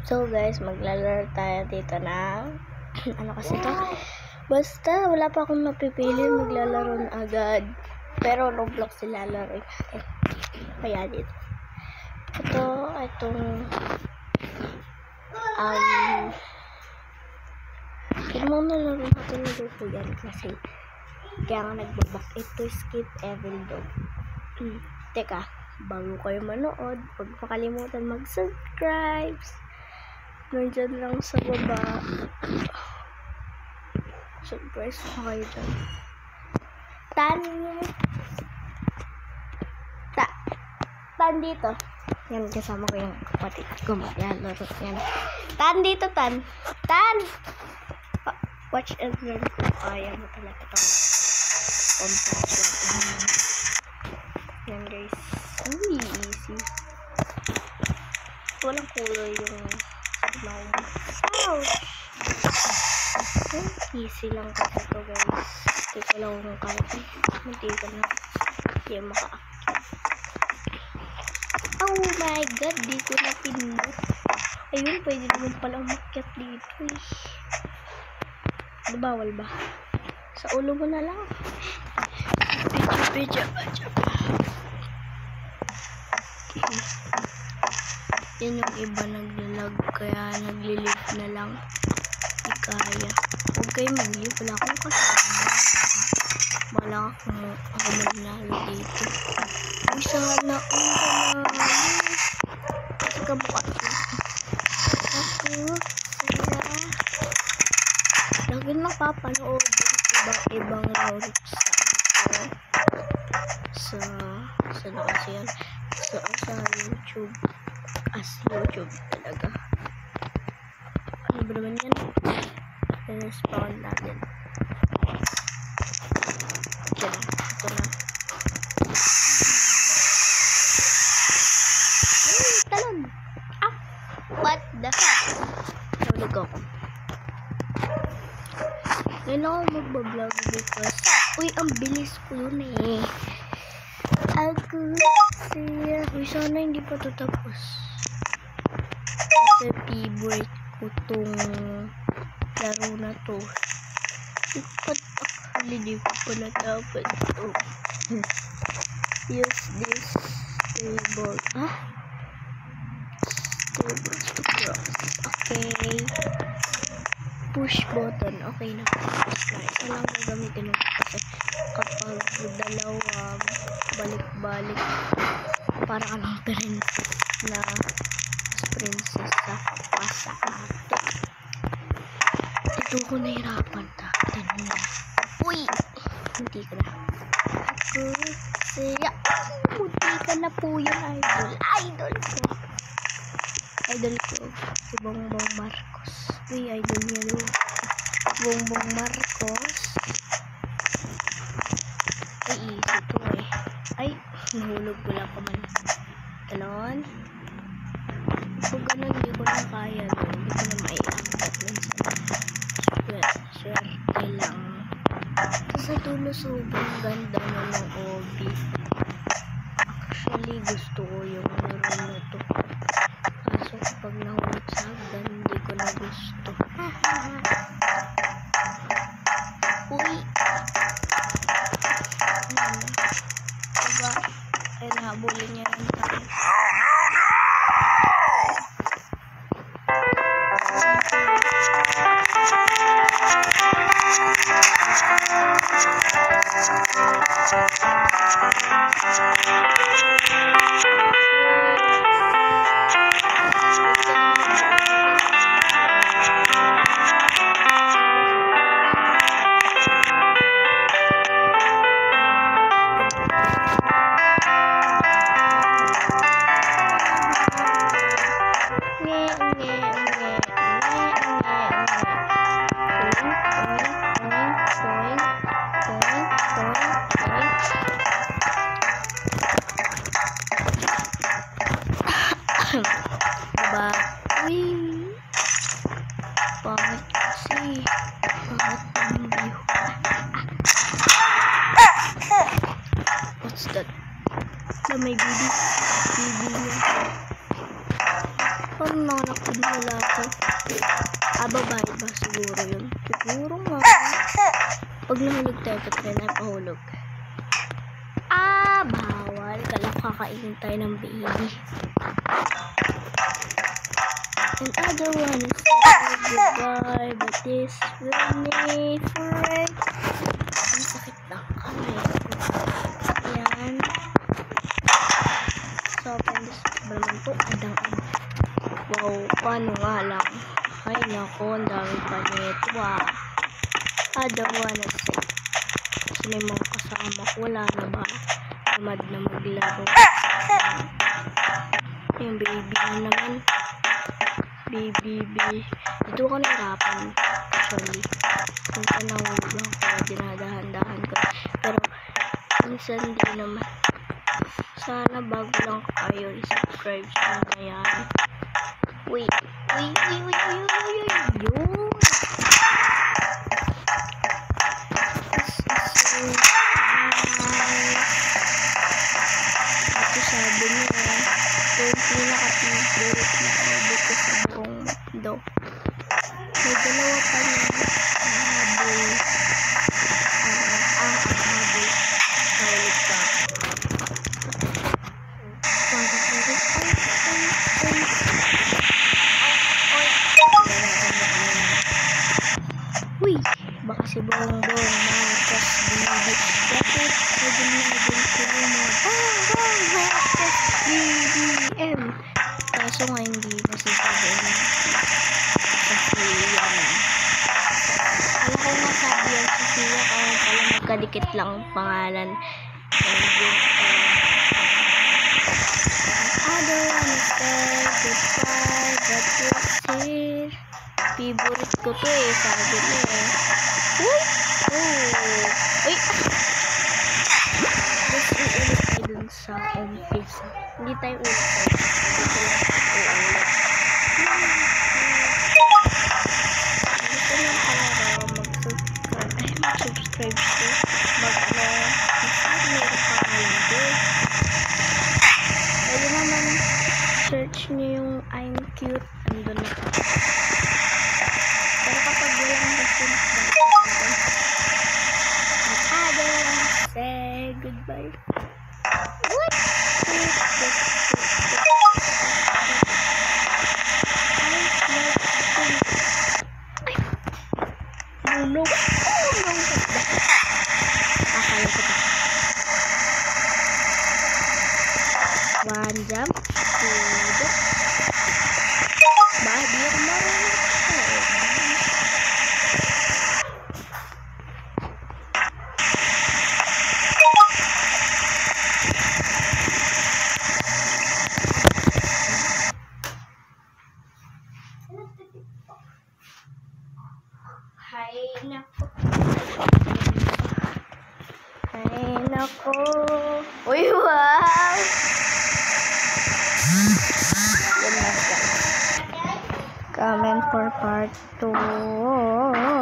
So guys, maglalaro tayo dito na ano kasi to? Basta wala pa akong napipili, maglalaro na agad. Pero Roblox ilalaro natin. Kaya dito. Itong mo nalaro natin na dito yan kasi kaya nga nagbabak. Ito skip evil dog. Teka, bago kayo manood, huwag makalimutan mag-subscribe. Nandyan lang sa baba. Subscribe kayo dyan. Tan dito. Yan, kasama ko yung kapatid ko. Maglalaro yan. Tan dito, Tan. Watch and learn ko. Ayaw mo talaga itong compass. Yan guys. Uy, easy. Walang kulay yung ouch! Easy lang kasi ito guys. Hindi ko lang kung kaya. Hindi ko na. Hindi maka-akit. Oh my god, di ko na pinlo. Ayun, pwede naman palang makyat dito eh. Bawal ba? Sa ulo mo na lang. Pecha. Yan yung iba naglalag, kaya naglilive na lang. Di kaya. Huwag kayo mag-live, wala akong kasama. Wala ako maglalo dito. Uy, sana kasi kabuka ako lagi napapanood yung ibang route sa YouTube. YouTube talaga. Ano ba naman yan? Spawn natin. Ito na. Talon! Ah! What the heck? Nahulog ako. Ngayon ako magbablog because uy, ang bilis ko yun eh. Uy, sana hindi pa ito tapos. Kasi favorite ko tong laro na to. Hindi ko pa natapos to. Use this table. Tables to cross. Okay. Push button. Okay na. Isa lang gagamitin mo kasi kapag dalawa balik-balik para anong princess na prinsesa pasa ato. Ito ko nahirapan ta. Uy! Hindi ka na. Ako siya. Hindi ka na po yun, idol ko. Si Bongbong Marcos. Uy, idol niya doon. Bongbong Marcos. Ay, easy to eh. Ay, nahulog ko lang pa man. Talon. Kung ganun, hindi ko na kaya. Hindi ko na maiangkat. Swerte lang. Sa dulo, sobrang ganda na ng obi. Actually, gusto ko yung laro na to. Kaso pag nahulog sa hagdan, hindi ko na gusto. Uy! Diba? Ay, nahabulin niya rin tayo. parang nanganak din wala ako. Babae ba siguro yun? Siguro nga. Pag nahulog tayo, ba't tayo napahulog? Bawal. Kala kakainin tayo ng baby. And I don't wanna say goodbye, but this will make for it. Ang sakit ng kamay ko. Ayan. So, pendis ba naman po? Adang-adang. Wow, paano nga lang? Ay, naku, ang dami pa nito I don't wanna say. Kasi may mga kasama ko, wala na ba? Tamad na maglaro. Yung baby na naman. Baby. Dito ko nahirapan. Actually. Minsan nahulog lang ko. Dinadahan-dahan ko. Pero, minsan di naman. Sana bago lang kayo i-subscribe sa na yan. Wait. Yun. Ito sabi niya. Yung pinaka-favorite na habit ko sa buong mundo. May dalawa pa niya habol. Habol. Nahulit ka. Uy! Baka si Bongbong Marcos Bibi. Bakit? Nagulungan ko mo. BBM. Kaso nga hindi nasisabi kasi yan. Alam ko nga sabi yan si Sia kaya pala magkadikit lang ang pangalan. I don't wanna say goodbye, but you're here. Favorite ko to sabi niya Uy! Let's ulit tayo dun sa umpisa. Hindi tayo ulit tayo. Dito lang ulit. Dito lang pala mag-subscribe ko. Meron pangalan ko. Pwede naman search nyo yung I'm cute. Andun na. Pero kapag walang subscribe say goodbye. What? No. Akala ko pa. One jump. Two jump. Di ako marunong. Ay, nako. Uy, wow! Comment for part 2.